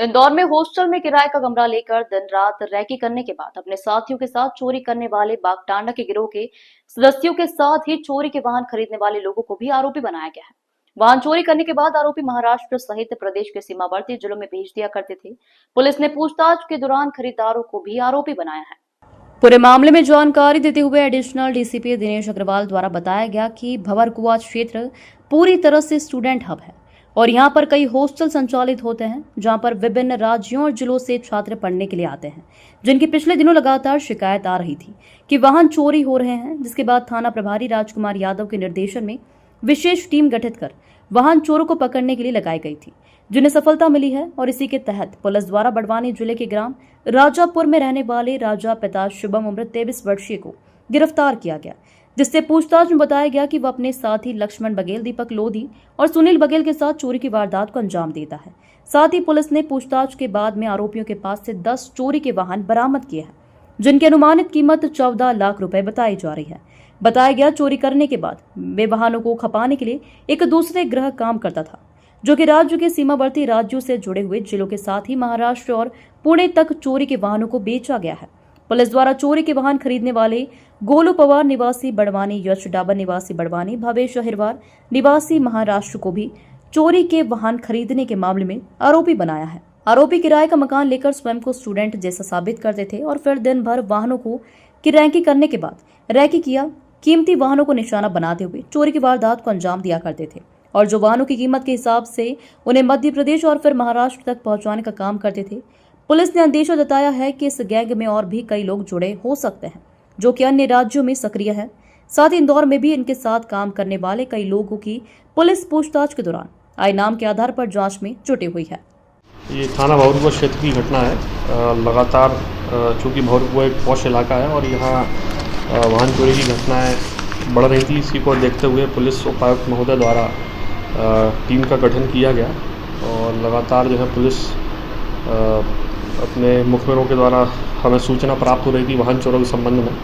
इंदौर में हॉस्टल में किराए का कमरा लेकर दिन रात रैकी करने के बाद अपने साथियों के साथ चोरी करने वाले बागटांडा के गिरोह के सदस्यों के साथ ही चोरी के वाहन खरीदने वाले लोगों को भी आरोपी बनाया गया है। वाहन चोरी करने के बाद आरोपी महाराष्ट्र सहित प्रदेश के सीमावर्ती जिलों में भेज दिया करते थे। पुलिस ने पूछताछ के दौरान खरीदारों को भी आरोपी बनाया है। पूरे मामले में जानकारी देते हुए एडिशनल डीसीपी दिनेश अग्रवाल द्वारा बताया गया कि भंवरकुआ क्षेत्र पूरी तरह से स्टूडेंट हब है और यहाँ पर कई हॉस्टल संचालित होते हैं जहाँ पर विभिन्न राज्यों और जिलों से छात्र पढ़ने के लिए आते हैं, जिनकी पिछले दिनों लगातार शिकायत आ रही थी कि वाहन चोरी हो रहे हैं। जिसके बाद थाना प्रभारी राजकुमार यादव के निर्देशन में विशेष टीम गठित कर वाहन चोरों को पकड़ने के लिए लगाई गई थी, जिन्हें सफलता मिली है। और इसी के तहत पुलिस द्वारा बड़वानी जिले के ग्राम राजापुर में रहने वाले राजा पिता शुभम उम्र 23 वर्षीय को गिरफ्तार किया गया, जिससे पूछताछ में बताया गया कि वह अपने साथी लक्ष्मण बघेल, दीपक लोधी और सुनील बघेल के साथ चोरी की वारदात को अंजाम देता है। साथ ही पुलिस ने पूछताछ के बाद में आरोपियों के पास से 10 चोरी के वाहन बरामद किए हैं, जिनकी अनुमानित कीमत 14 लाख रुपए बताई जा रही है। बताया गया चोरी करने के बाद वे वाहनों को खपाने के लिए एक दूसरे ग्रह काम करता था, जो कि राज्य के सीमावर्ती राज्यों से जुड़े हुए जिलों के साथ ही महाराष्ट्र और पुणे तक चोरी के वाहनों को बेचा गया है। पुलिस द्वारा चोरी के वाहन खरीदने वाले गोलू पवार निवासी बड़वानी, यश डाबर निवासी बड़वानी, भवेश अहिरवार निवासी महाराष्ट्र को भी चोरी के वाहन खरीदने के मामले में आरोपी बनाया है। आरोपी किराए का मकान लेकर स्वयं को स्टूडेंट जैसा साबित करते थे और फिर दिन भर वाहनों को किराए करने के बाद रैकी किया कीमती वाहनों को निशाना बनाते हुए चोरी की वारदात को अंजाम दिया करते थे और जो वाहनों की कीमत के हिसाब से उन्हें मध्य प्रदेश और फिर महाराष्ट्र तक पहुंचाने का काम करते थे। पुलिस ने अंदेशा जताया है कि इस गैंग में और भी कई लोग जुड़े हो सकते हैं, जो कि अन्य राज्यों में सक्रिय है। साथ ही इंदौर में भी इनके साथ काम करने वाले कई लोगों की पुलिस पूछताछ के दौरान आए नाम के आधार पर जांच में जुटी हुई है। ये थाना भंवरकुआ क्षेत्र की घटना है। लगातार चूँकि भंवरकुआ एक पॉश इलाका है और यहाँ वाहन चोरी की घटनाएं बढ़ रही थी। इसी को देखते हुए पुलिस उपायुक्त महोदय द्वारा टीम का गठन किया गया और लगातार जो है पुलिस अपने मुखबिरों के द्वारा हमें सूचना प्राप्त हो रही थी वाहन चोरों के संबंध में,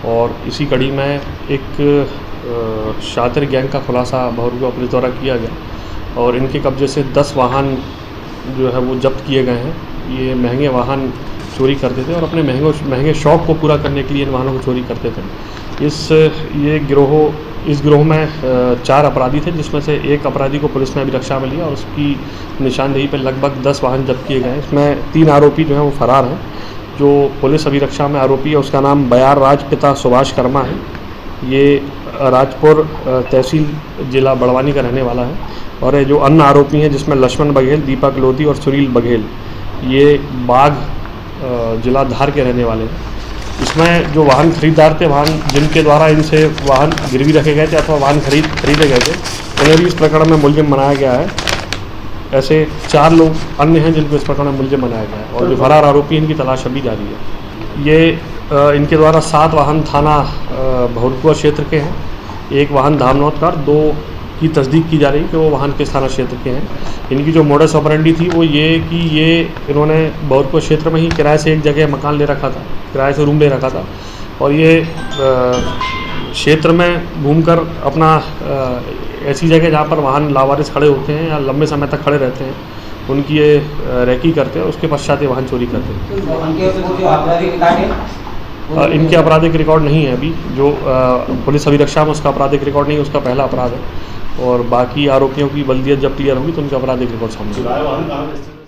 और इसी कड़ी में एक शातिर गैंग का खुलासा भंवरकुआ पुलिस द्वारा किया गया और इनके कब्जे से 10 वाहन जो है वो जब्त किए गए हैं। ये महंगे वाहन चोरी करते थे और अपने महंगे शौक़ को पूरा करने के लिए इन वाहनों को चोरी करते थे। इस गिरोह में 4 अपराधी थे, जिसमें से एक अपराधी को पुलिस ने अभिरक्षा में लिया और उसकी निशानदेही पर लगभग 10 वाहन जब्त किए गए हैं। इसमें 3 आरोपी जो हैं वो फरार हैं। जो पुलिस अभिरक्षा में आरोपी है उसका नाम बयार राज पिता सुभाष कर्मा है। ये राजपुर तहसील जिला बड़वानी का रहने वाला है। और ये जो अन्य आरोपी हैं जिसमें लक्ष्मण बघेल, दीपक लोधी और सुनील बघेल, ये बाग जिला धार के रहने वाले हैं। इसमें जो वाहन खरीदार थे, वाहन जिनके द्वारा इनसे वाहन गिरवी रखे गए थे अथवा वाहन खरीदे गए थे, उन्हें भी इस प्रकरण में मुलजिम बनाया गया है। ऐसे 4 लोग अन्य हैं जिनको इस प्रकरण में मुलजिम बनाया गया है और जो फरार आरोपी इनकी तलाश अभी जारी है। ये इनके द्वारा 7 वाहन थाना भंवरकुआ क्षेत्र के हैं, 1 वाहन धामनौद का, 2 की तस्दीक की जा रही है कि वो वाहन किस थाना क्षेत्र के हैं। इनकी जो मोडस ऑपरेंडी थी वो ये कि इन्होंने भंवरकुआ क्षेत्र में ही किराए से एक जगह मकान ले रखा था, किराए से रूम ले रखा था और ये क्षेत्र में घूमकर अपना ऐसी जगह जहाँ पर वाहन लावारिस खड़े होते हैं या लंबे समय तक खड़े रहते हैं, उनकी ये रैकी करते हैं। उसके पश्चात ये वाहन चोरी करते हैं। इनके आपराधिक रिकॉर्ड नहीं है अभी। जो पुलिस अभिरक्षा में उसका आपराधिक रिकॉर्ड नहीं, उसका पहला अपराध है और बाकी आरोपियों की बल्दियत जब क्लियर होगी तो उनका आपराधिक रिकॉर्ड सामने आएगा।